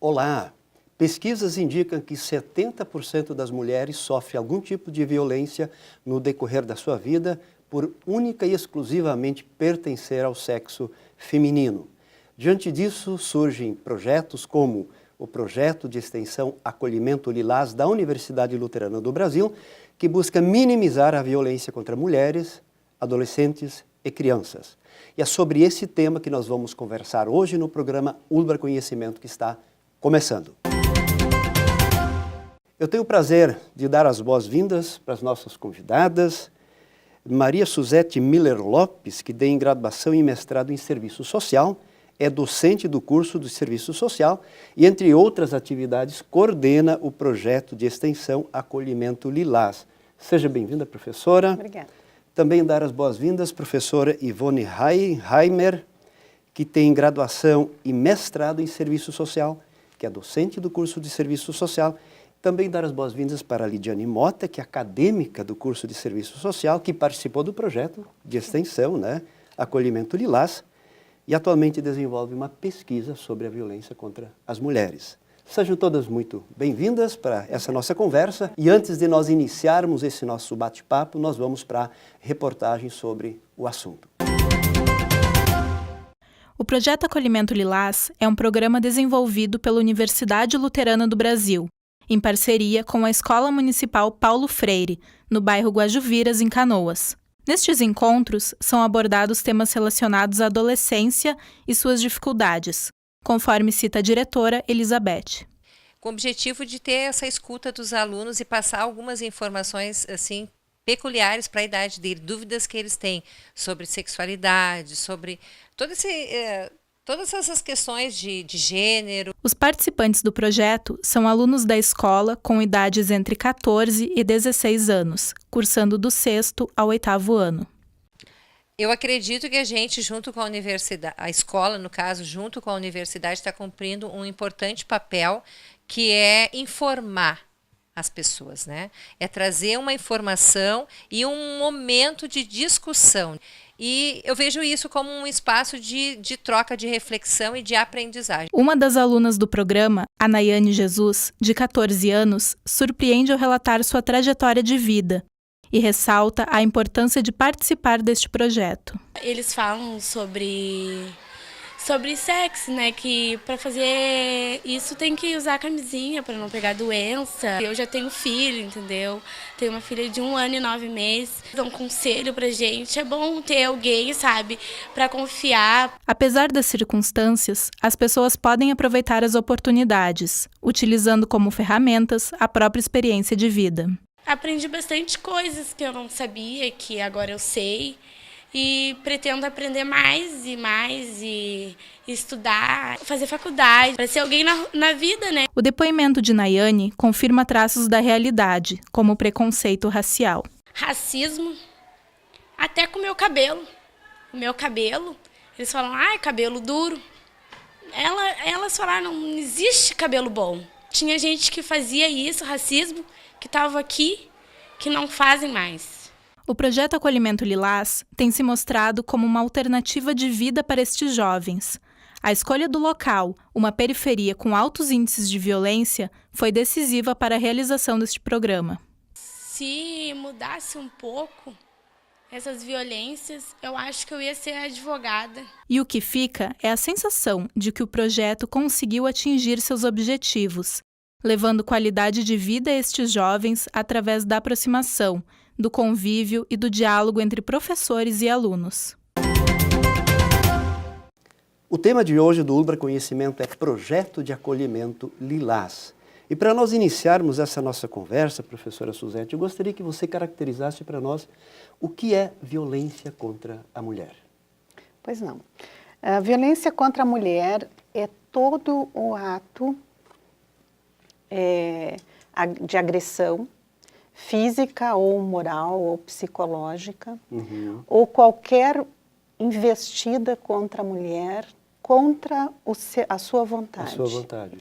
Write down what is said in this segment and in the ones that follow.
Olá! Pesquisas indicam que 70% das mulheres sofrem algum tipo de violência no decorrer da sua vida por única e exclusivamente pertencer ao sexo feminino. Diante disso, surgem projetos como o projeto de extensão Acolhimento Lilás da Universidade Luterana do Brasil, que busca minimizar a violência contra mulheres, adolescentes e crianças. E é sobre esse tema que nós vamos conversar hoje no programa Ulbar Conhecimento, que está começando. Eu tenho o prazer de dar as boas-vindas para as nossas convidadas, Maria Suzete Miller Lopes, que tem graduação e mestrado em Serviço Social, é docente do curso de Serviço Social e, entre outras atividades, coordena o projeto de extensão Acolhimento Lilás. Seja bem-vinda, professora. Obrigada. Também dar as boas-vindas, professora Ivone Heimer, que tem graduação e mestrado em Serviço Social, que é docente do curso de Serviço Social. Também dar as boas-vindas para a Lidiane Mota, que é acadêmica do curso de Serviço Social, que participou do projeto de extensão, Acolhimento Lilás, e atualmente desenvolve uma pesquisa sobre a violência contra as mulheres. Sejam todas muito bem-vindas para essa nossa conversa. E antes de nós iniciarmos esse nosso bate-papo, nós vamos para a reportagem sobre o assunto. O Projeto Acolhimento Lilás é um programa desenvolvido pela Universidade Luterana do Brasil, em parceria com a Escola Municipal Paulo Freire, no bairro Guajuviras, em Canoas. Nestes encontros, são abordados temas relacionados à adolescência e suas dificuldades, conforme cita a diretora Elizabeth. Com o objetivo de ter essa escuta dos alunos e passar algumas informações assim peculiares para a idade dele, dúvidas que eles têm sobre sexualidade, sobre todas essas questões de gênero. Os participantes do projeto são alunos da escola com idades entre 14 e 16 anos, cursando do 6º ao 8º ano. Eu acredito que a gente, junto com a universidade, a escola, no caso, junto com a universidade, está cumprindo um importante papel, que é informar as pessoas, né? É trazer uma informação e um momento de discussão. E eu vejo isso como um espaço de troca de reflexão e de aprendizagem. Uma das alunas do programa, a Nayane Jesus, de 14 anos, surpreende ao relatar sua trajetória de vida e ressalta a importância de participar deste projeto. Eles falam sobre sexo, né? Que para fazer isso tem que usar camisinha para não pegar doença. Eu já tenho filho, entendeu? Tenho uma filha de 1 ano e 9 meses. Dão conselho pra gente. É bom ter alguém, sabe? Para confiar. Apesar das circunstâncias, as pessoas podem aproveitar as oportunidades, utilizando como ferramentas a própria experiência de vida. Aprendi bastante coisas que eu não sabia, que agora eu sei. E pretendo aprender mais e estudar, fazer faculdade, para ser alguém na vida, né? O depoimento de Nayane confirma traços da realidade, como o preconceito racial. Racismo, até com o meu cabelo. O meu cabelo, eles falam, cabelo duro. Elas falaram, não existe cabelo bom. Tinha gente que fazia isso, racismo, que estava aqui, que não fazem mais. O projeto Acolhimento Lilás tem se mostrado como uma alternativa de vida para estes jovens. A escolha do local, uma periferia com altos índices de violência, foi decisiva para a realização deste programa. Se mudasse um pouco essas violências, eu acho que eu ia ser advogada. E o que fica é a sensação de que o projeto conseguiu atingir seus objetivos, levando qualidade de vida a estes jovens através da aproximação, do convívio e do diálogo entre professores e alunos. O tema de hoje do Ulbar Conhecimento é Projeto de Acolhimento Lilás. E para nós iniciarmos essa nossa conversa, professora Suzete, eu gostaria que você caracterizasse para nós o que é violência contra a mulher. Pois não. A violência contra a mulher é todo o ato de agressão física ou moral ou psicológica, ou qualquer investida contra a mulher, contra a sua vontade. A sua vontade.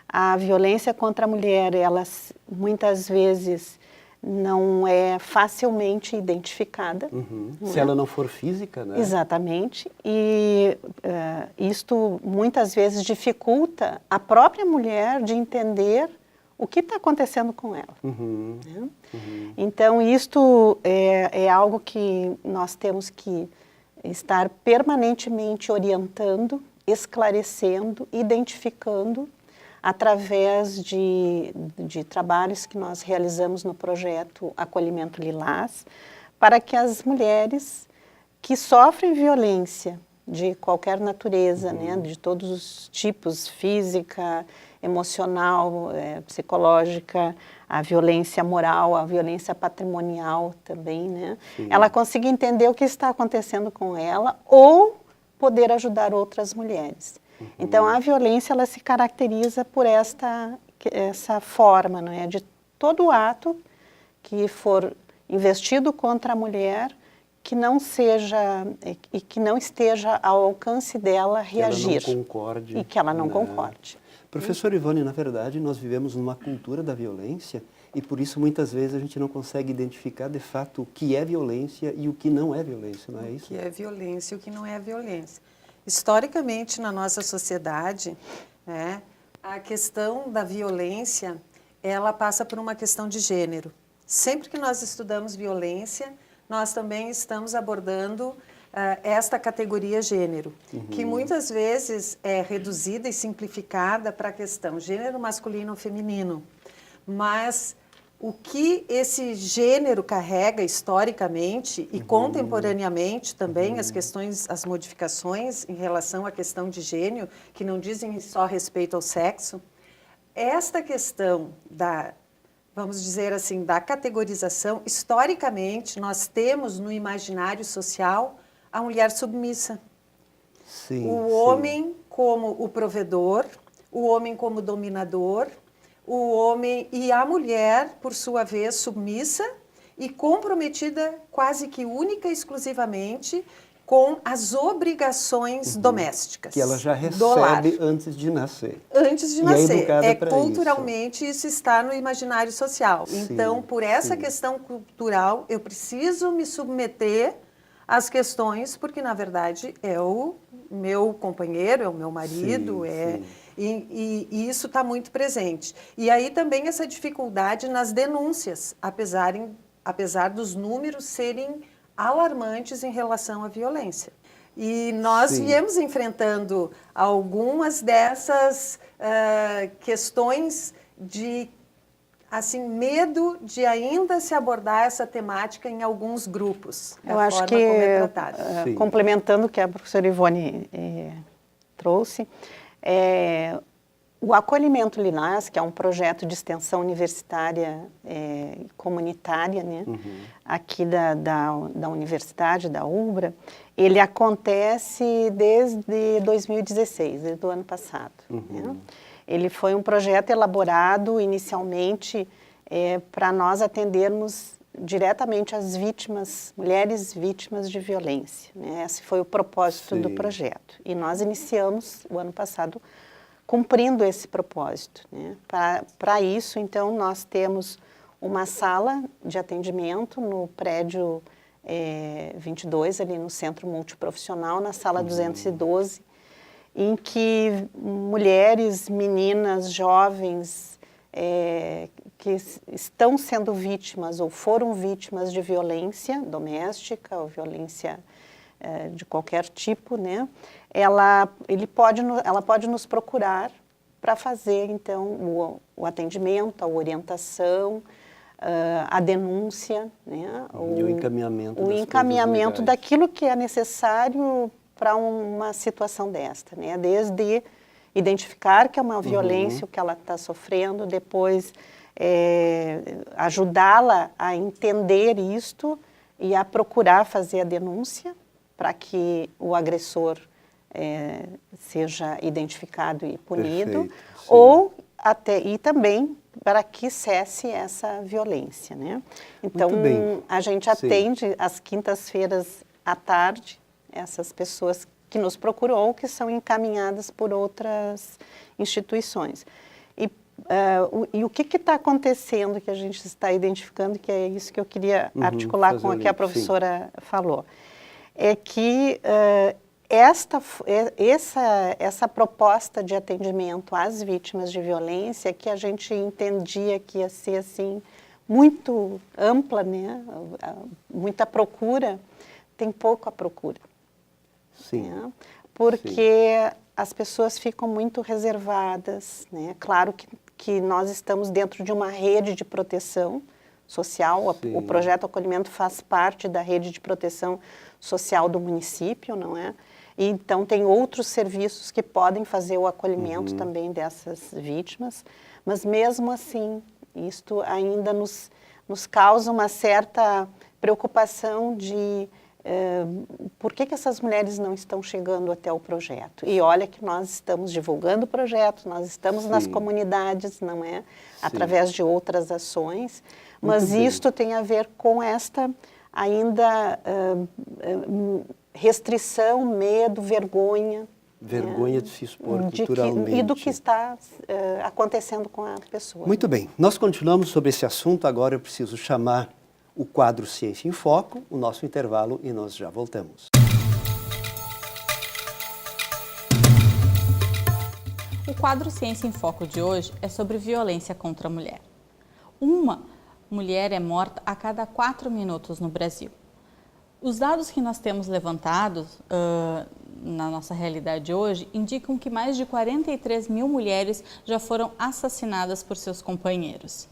A violência contra a mulher, ela muitas vezes não é facilmente identificada. Se ela não for física, né? Exatamente. E isto muitas vezes dificulta a própria mulher de entender o que está acontecendo com ela. Né? Então, isto é algo que nós temos que estar permanentemente orientando, esclarecendo, identificando, através de trabalhos que nós realizamos no projeto Acolhimento Lilás, para que as mulheres que sofrem violência de qualquer natureza, né, de todos os tipos, física, emocional, psicológica, a violência moral, a violência patrimonial também, né, ela consiga entender o que está acontecendo com ela ou poder ajudar outras mulheres. Então, a violência, ela se caracteriza por essa forma, não é? De todo ato que for investido contra a mulher, que não seja e que não esteja ao alcance dela reagir. Que ela não concorde. E que ela não concorde. Professora Ivone, na verdade, nós vivemos numa cultura da violência e por isso muitas vezes a gente não consegue identificar de fato o que é violência e o que não é violência, não é isso? O que é violência e o que não é violência. Historicamente, na nossa sociedade, né, a questão da violência, ela passa por uma questão de gênero. Sempre que nós estudamos violência, nós também estamos abordando esta categoria gênero, que muitas vezes é reduzida e simplificada para a questão gênero masculino ou feminino. Mas o que esse gênero carrega historicamente e contemporaneamente também, as questões, as modificações em relação à questão de gênero, que não dizem só respeito ao sexo, esta questão da, vamos dizer assim, da categorização, historicamente nós temos no imaginário social a mulher submissa. Sim, o homem como o provedor, o homem como dominador, o homem e a mulher, por sua vez, submissa e comprometida quase que única e exclusivamente com as obrigações domésticas. Que ela já recebe antes de nascer. Antes de nascer. Para culturalmente isso está no imaginário social. Sim, então, por essa questão cultural, eu preciso me submeter às questões, porque, na verdade, é o meu companheiro, é o meu marido, E isso está muito presente. E aí também essa dificuldade nas denúncias, apesar dos números serem alarmantes em relação à violência. E nós viemos enfrentando algumas dessas questões de assim, medo de ainda se abordar essa temática em alguns grupos. Eu acho que, complementando o que a professora Ivone trouxe, o Acolhimento Lilás, que é um projeto de extensão universitária comunitária, né, aqui da universidade, da UBRA, ele acontece desde 2016, desde o ano passado. Né? Ele foi um projeto elaborado inicialmente para nós atendermos diretamente as vítimas, mulheres vítimas de violência. Né? Esse foi o propósito do projeto. E nós iniciamos o ano passado cumprindo esse propósito. Né? Para isso, então, nós temos uma sala de atendimento no prédio 22, ali no Centro Multiprofissional, na sala 212, em que mulheres, meninas, jovens que estão sendo vítimas ou foram vítimas de violência doméstica ou violência de qualquer tipo, né? Ela pode nos procurar para fazer, então, o atendimento, a orientação, a denúncia, né? E o encaminhamento. O encaminhamento daquilo que é necessário para uma situação desta, né? Desde identificar que é uma violência, o que ela está sofrendo, depois ajudá-la a entender isto e a procurar fazer a denúncia para que o agressor seja identificado e punido, e também para que cesse essa violência, né? Então, a gente atende às quintas-feiras à tarde essas pessoas que nos procuram ou que são encaminhadas por outras instituições. E E o que está acontecendo que a gente está identificando, que é isso que eu queria articular com o que a professora falou, é que essa proposta de atendimento às vítimas de violência, que a gente entendia que ia ser assim, muito ampla, né? Muita procura, tem pouca procura. Sim. Né? Porque as pessoas ficam muito reservadas, né? Claro que nós estamos dentro de uma rede de proteção social, o projeto Acolhimento faz parte da rede de proteção social do município, não é? E, então tem outros serviços que podem fazer o acolhimento também dessas vítimas, mas mesmo assim, isto ainda nos causa uma certa preocupação de por que essas mulheres não estão chegando até o projeto? E olha que nós estamos divulgando o projeto, nós estamos nas comunidades, não é? Através de outras ações, mas isto tem a ver com esta ainda restrição, medo, vergonha. Vergonha de se expor culturalmente. E do que está acontecendo com a pessoa. Muito bem, nós continuamos sobre esse assunto, agora eu preciso chamar o quadro Ciência em Foco, o nosso intervalo, e nós já voltamos. O quadro Ciência em Foco de hoje é sobre violência contra a mulher. Uma mulher é morta a cada 4 minutos no Brasil. Os dados que nós temos levantados na nossa realidade hoje indicam que mais de 43 mil mulheres já foram assassinadas por seus companheiros.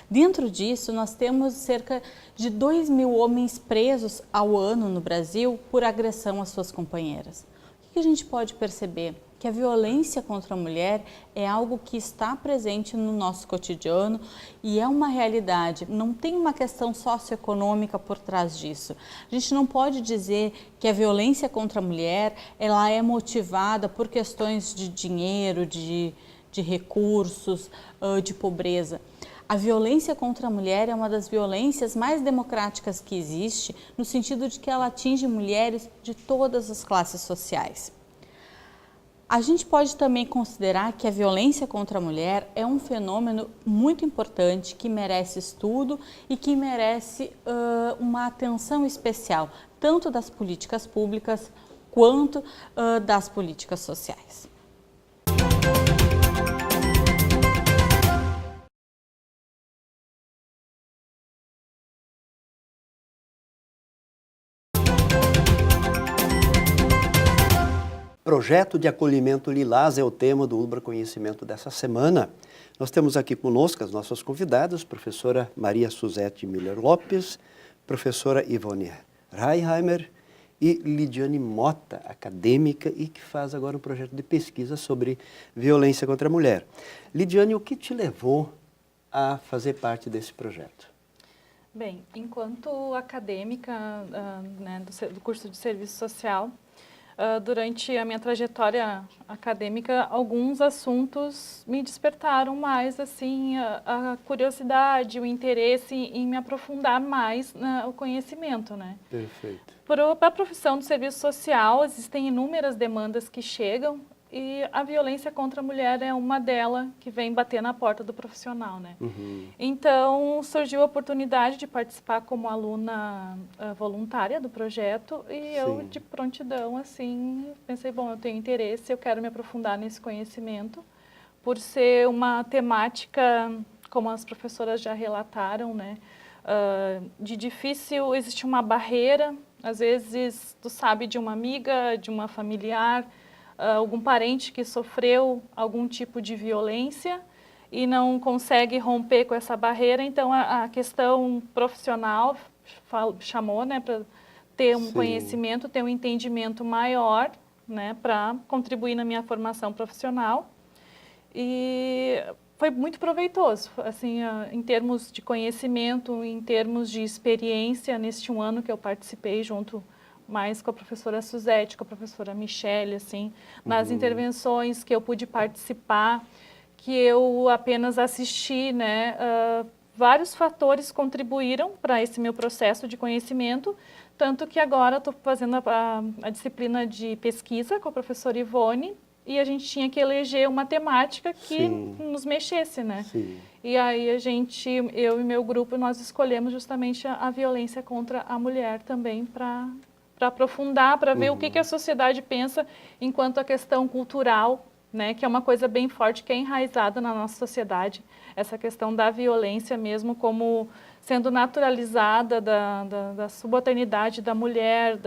Dentro disso, nós temos cerca de 2 mil homens presos ao ano no Brasil por agressão às suas companheiras. O que a gente pode perceber? Que a violência contra a mulher é algo que está presente no nosso cotidiano e é uma realidade, não tem uma questão socioeconômica por trás disso. A gente não pode dizer que a violência contra a mulher ela é motivada por questões de dinheiro, de recursos, de pobreza. A violência contra a mulher é uma das violências mais democráticas que existe, no sentido de que ela atinge mulheres de todas as classes sociais. A gente pode também considerar que a violência contra a mulher é um fenômeno muito importante, que merece estudo e que merece uma atenção especial, tanto das políticas públicas quanto das políticas sociais. Projeto de Acolhimento Lilás é o tema do Ubra Conhecimento dessa semana. Nós temos aqui conosco as nossas convidadas, professora Maria Suzete Miller Lopes, professora Ivone Reinheimer e Lidiane Mota, acadêmica e que faz agora um projeto de pesquisa sobre violência contra a mulher. Lidiane, o que te levou a fazer parte desse projeto? Bem, enquanto acadêmica do curso de serviço social, durante a minha trajetória acadêmica, alguns assuntos me despertaram mais assim, a curiosidade, o interesse em me aprofundar mais no conhecimento, né? Perfeito. Para a profissão do serviço social, existem inúmeras demandas que chegam e a violência contra a mulher é uma delas que vem bater na porta do profissional, né? Então, surgiu a oportunidade de participar como aluna voluntária do projeto e eu, de prontidão, assim, pensei, bom, eu tenho interesse, eu quero me aprofundar nesse conhecimento, por ser uma temática, como as professoras já relataram, né? De difícil, existe uma barreira, às vezes tu sabe de uma amiga, de uma familiar, algum parente que sofreu algum tipo de violência e não consegue romper com essa barreira, então a questão profissional chamou, né, para ter um conhecimento, ter um entendimento maior, né, para contribuir na minha formação profissional. E foi muito proveitoso, assim, em termos de conhecimento, em termos de experiência, neste um ano que eu participei junto mais com a professora Suzete, com a professora Michele, assim, nas intervenções que eu pude participar, que eu apenas assisti, né, vários fatores contribuíram para esse meu processo de conhecimento, tanto que agora estou fazendo a disciplina de pesquisa com a professora Ivone e a gente tinha que eleger uma temática que Sim. nos mexesse, né? Sim. E aí eu e meu grupo, nós escolhemos justamente a violência contra a mulher também para aprofundar, para ver o que a sociedade pensa enquanto a questão cultural, né, que é uma coisa bem forte, que é enraizada na nossa sociedade, essa questão da violência mesmo como sendo naturalizada da subalternidade da mulher,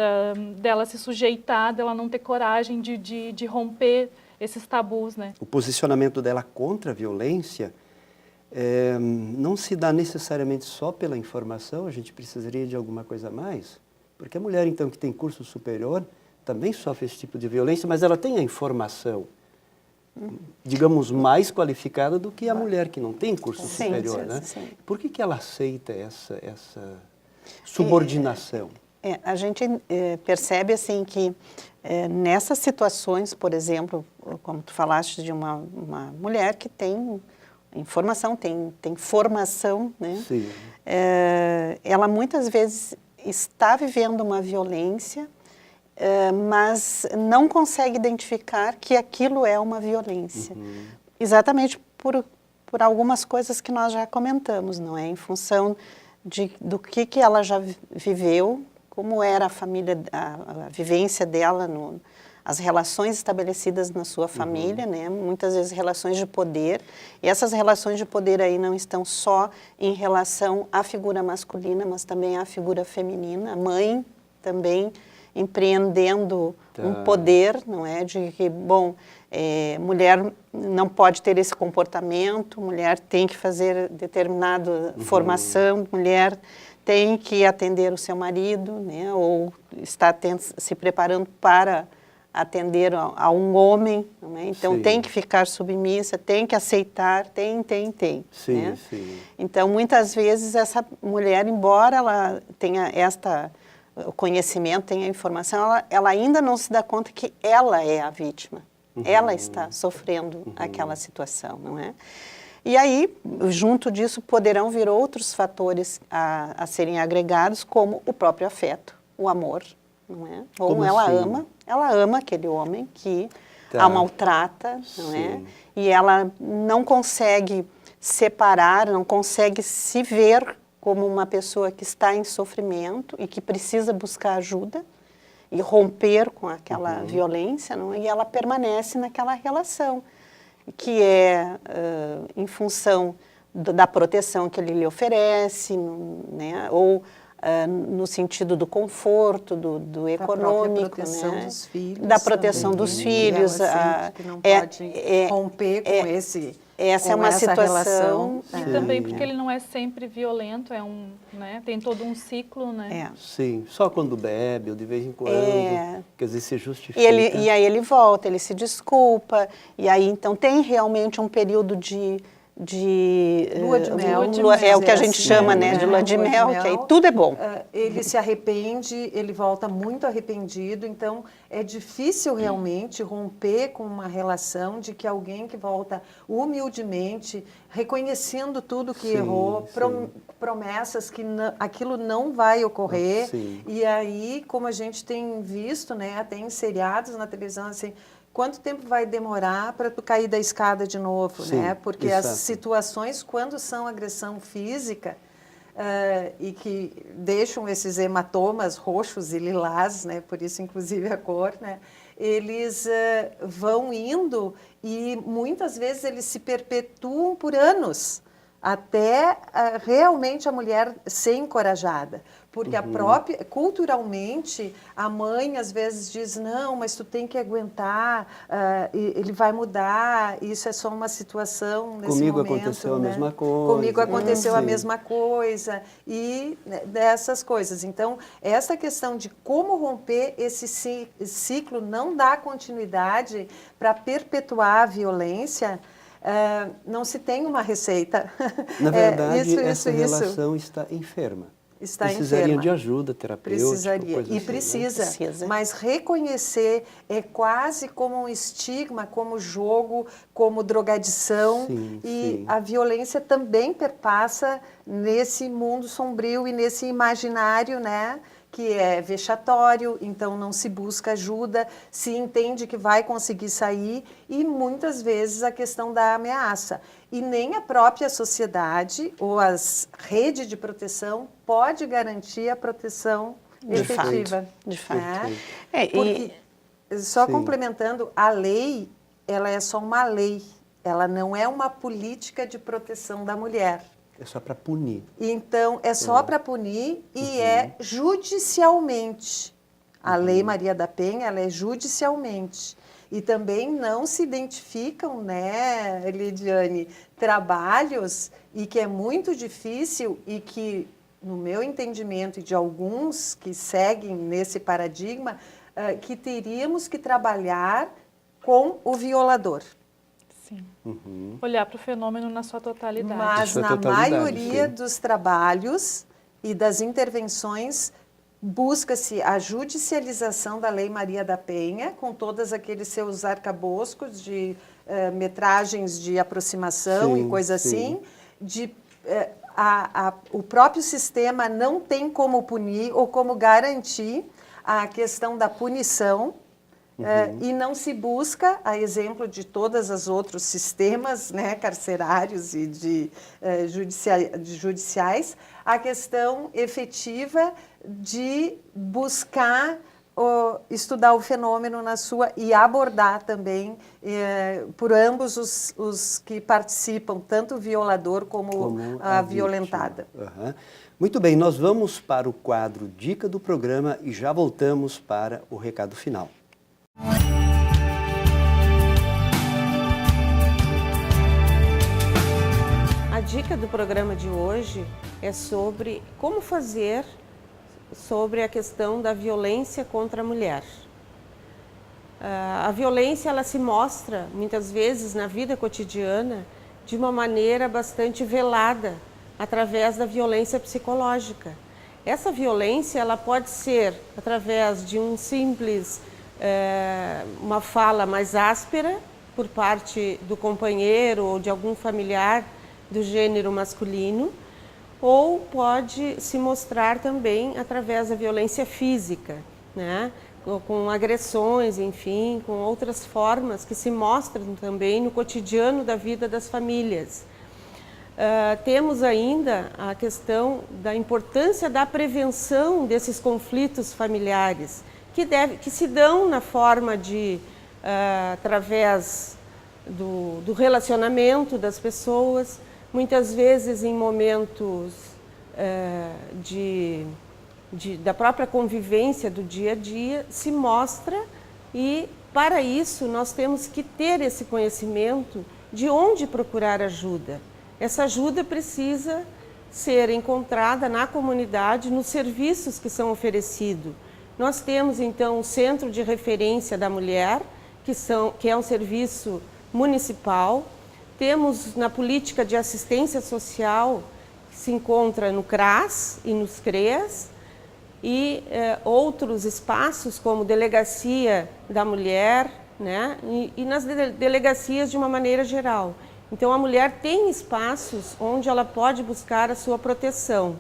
dela se sujeitar, dela não ter coragem de romper esses tabus, né? O posicionamento dela contra a violência não se dá necessariamente só pela informação, a gente precisaria de alguma coisa a mais, porque a mulher, então, que tem curso superior, também sofre esse tipo de violência, mas ela tem a informação, digamos, mais qualificada do que a mulher que não tem curso superior, né? Sim. Por que ela aceita essa subordinação? A gente percebe assim que nessas situações, por exemplo, como tu falaste de uma mulher que tem informação, tem formação, né? Sim. Ela muitas vezes está vivendo uma violência, mas não consegue identificar que aquilo é uma violência. Exatamente por algumas coisas que nós já comentamos, não é? Em função do que ela já viveu, como era a família, a vivência dela, as relações estabelecidas na sua família, né? Muitas vezes relações de poder. E essas relações de poder aí não estão só em relação à figura masculina, mas também à figura feminina. A mãe também empreendendo um poder, não é? De que, bom, mulher não pode ter esse comportamento, mulher tem que fazer determinada formação, mulher tem que atender o seu marido, né? Ou está se preparando para atender a um homem, não é? Então Sim. tem que ficar submissa, tem que aceitar, tem. Sim, Né? sim. Então muitas vezes essa mulher, embora ela tenha o conhecimento, tenha a informação, ela ainda não se dá conta que ela é a vítima, ela está sofrendo aquela situação, não é? E aí, junto disso, poderão vir outros fatores a serem agregados, como o próprio afeto, o amor, não é? Ou Como ela assim? ama aquele homem que a maltrata, não é? E ela não consegue separar, não consegue se ver como uma pessoa que está em sofrimento e que precisa buscar ajuda e romper com aquela violência, não é? E ela permanece naquela relação, que é em função da proteção que ele lhe oferece, né? Ou no sentido do conforto, do econômico, da proteção né? dos filhos, da proteção também, dos né? filhos. Ela sente que não pode romper com essa é uma situação. Relação. E também porque ele não é sempre violento, né? Tem todo um ciclo, né? Sim, só quando bebe, ou de vez em quando, quer dizer, se justifica. E aí ele volta, ele se desculpa, e aí então tem realmente um período de lua de mel, é o que a gente chama, né, de lua de mel, que aí tudo é bom. Ele se arrepende, ele volta muito arrependido, então é difícil realmente romper com uma relação de que alguém que volta humildemente, reconhecendo tudo que errou, promessas que aquilo não vai ocorrer, e aí, como a gente tem visto, né, até em seriados na televisão, assim, quanto tempo vai demorar para tu cair da escada de novo, né? Porque as situações, quando são agressão física e que deixam esses hematomas roxos e lilás, né? Por isso, inclusive, a cor, né? Eles vão indo e muitas vezes eles se perpetuam por anos, até realmente a mulher ser encorajada. Porque culturalmente, a mãe às vezes diz, não, mas tu tem que aguentar, ele vai mudar, isso é só uma situação nesse Comigo momento. aconteceu, né? a mesma coisa. Comigo aconteceu a mesma coisa, e dessas coisas. Então, essa questão de como romper esse ciclo, não dar continuidade para perpetuar a violência, não se tem uma receita. Na verdade, essa relação está enferma. Precisaria enferma. de ajuda terapêutica. Precisaria. Coisa E assim, precisa. Mas reconhecer é quase como um estigma, como jogo, como drogadição. E a violência também perpassa nesse mundo sombrio e nesse imaginário, né? que é vexatório, então não se busca ajuda, se entende que vai conseguir sair, e muitas vezes a questão da ameaça. E nem a própria sociedade ou as redes de proteção pode garantir a proteção efetiva. De fato. Porque, só complementando, a lei, ela é só uma lei, ela não é uma política de proteção da mulher. É só para punir. Então, é só para punir e é judicialmente. A Lei Maria da Penha, ela é judicialmente. E também não se identificam, né, Lidiane, trabalhos e que é muito difícil e que, no meu entendimento e de alguns que seguem nesse paradigma, que teríamos que trabalhar com o violador. Sim. Olhar para o fenômeno na sua totalidade. Mas na maioria dos trabalhos e das intervenções busca-se a judicialização da Lei Maria da Penha, com todos aqueles seus arcabouços de metragens de aproximação e coisa assim, o próprio sistema não tem como punir ou como garantir a questão da punição. E não se busca, a exemplo de todos os outros sistemas, né, carcerários e de judiciais, a questão efetiva de buscar estudar o fenômeno na sua e abordar também por ambos os que participam, tanto o violador como a violentada. Muito bem, nós vamos para o quadro Dica do Programa e já voltamos para o recado final. A dica do programa de hoje é sobre como fazer sobre a questão da violência contra a mulher. A violência, ela se mostra muitas vezes na vida cotidiana de uma maneira bastante velada, através da violência psicológica. Essa violência, ela pode ser através de um simples uma fala mais áspera por parte do companheiro ou de algum familiar do gênero masculino, ou pode se mostrar também através da violência física, né? Com agressões, enfim, com outras formas que se mostram também no cotidiano da vida das famílias. Temos ainda a questão da importância da prevenção desses conflitos familiares, que se dão na forma de, através do relacionamento das pessoas, muitas vezes em momentos da própria convivência do dia a dia, se mostra, e para isso nós temos que ter esse conhecimento de onde procurar ajuda. Essa ajuda precisa ser encontrada na comunidade, nos serviços que são oferecidos. Nós temos, então, o Centro de Referência da Mulher, que é um serviço municipal. Temos na política de assistência social, que se encontra no CRAS e nos CREAS, e outros espaços como Delegacia da Mulher, né? E nas delegacias de uma maneira geral. Então, a mulher tem espaços onde ela pode buscar a sua proteção.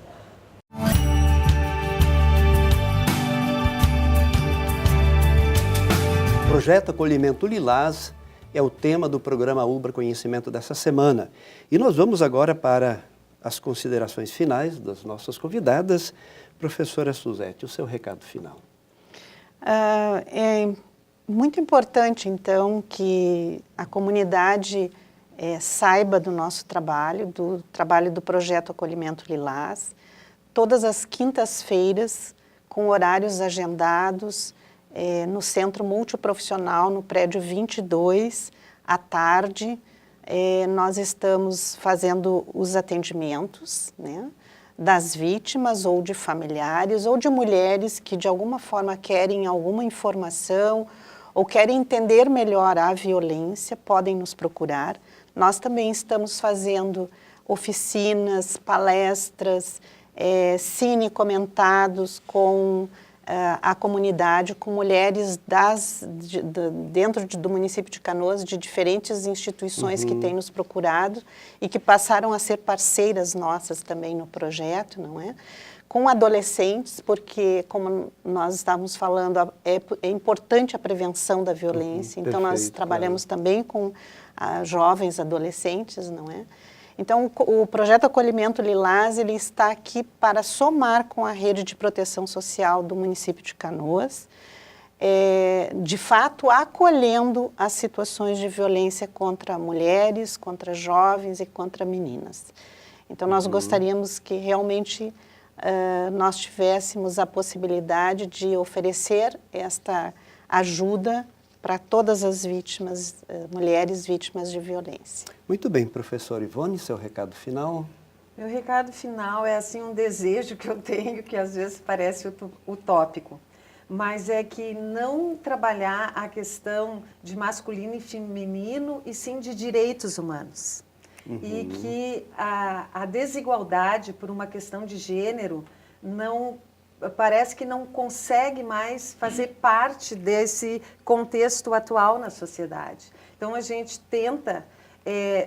O Projeto Acolhimento Lilás é o tema do programa Ubra Conhecimento dessa semana. E nós vamos agora para as considerações finais das nossas convidadas. Professora Suzete, o seu recado final. É muito importante, então, que a comunidade saiba do nosso trabalho, do trabalho do Projeto Acolhimento Lilás, todas as quintas-feiras, com horários agendados, no Centro Multiprofissional, no prédio 22, à tarde. Nós estamos fazendo os atendimentos, né, das vítimas ou de familiares ou de mulheres que de alguma forma querem alguma informação ou querem entender melhor a violência, podem nos procurar. Nós também estamos fazendo oficinas, palestras, cine comentados com a comunidade, com mulheres dentro do município de Canoas, de diferentes instituições que têm nos procurado e que passaram a ser parceiras nossas também no projeto, não é? com adolescentes, porque, como nós estávamos falando, é importante a prevenção da violência. Então, nós trabalhamos também com jovens adolescentes, não é? Então, o projeto Acolhimento Lilás, ele está aqui para somar com a rede de proteção social do município de Canoas, de fato, acolhendo as situações de violência contra mulheres, contra jovens e contra meninas. Então, nós gostaríamos que realmente nós tivéssemos a possibilidade de oferecer esta ajuda para todas as vítimas, mulheres vítimas de violência. Muito bem, professora Ivone, seu recado final? Meu recado final é assim um desejo que eu tenho, que às vezes parece utópico, mas é que não trabalhar a questão de masculino e feminino, e sim de direitos humanos. E que a desigualdade por uma questão de gênero parece que não consegue mais fazer parte desse contexto atual na sociedade. Então, a gente tenta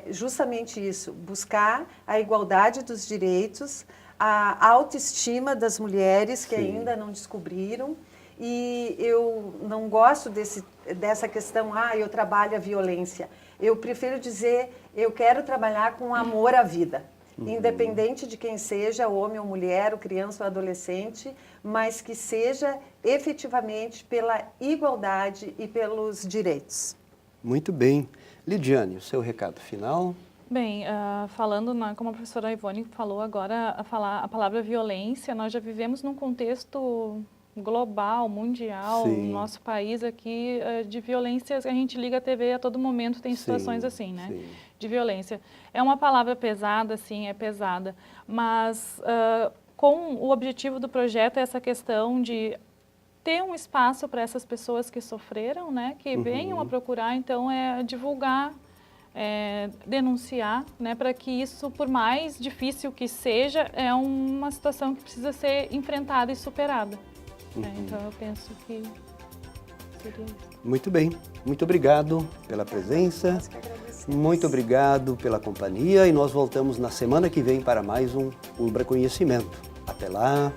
justamente isso, buscar a igualdade dos direitos, a autoestima das mulheres que ainda não descobriram. E eu não gosto dessa questão, eu trabalho a violência. Eu prefiro dizer, eu quero trabalhar com amor à vida. Independente de quem seja, homem ou mulher, ou criança ou adolescente, mas que seja efetivamente pela igualdade e pelos direitos. Muito bem. Lidiane, o seu recado final? Bem, falando, como a professora Ivone falou agora, a palavra violência, nós já vivemos num contexto global, mundial, no nosso país aqui, de violência, a gente liga a TV a todo momento, tem situações assim, né? Sim. De violência. É uma palavra pesada, sim, é pesada, mas com o objetivo do projeto é essa questão de ter um espaço para essas pessoas que sofreram, né? Que venham a procurar, então, divulgar, denunciar, né? Para que isso, por mais difícil que seja, é uma situação que precisa ser enfrentada e superada. Então, eu penso que seria isso. Muito bem. Muito obrigado pela presença. Muito obrigado pela companhia. E nós voltamos na semana que vem para mais um Ubra Conhecimento. Até lá.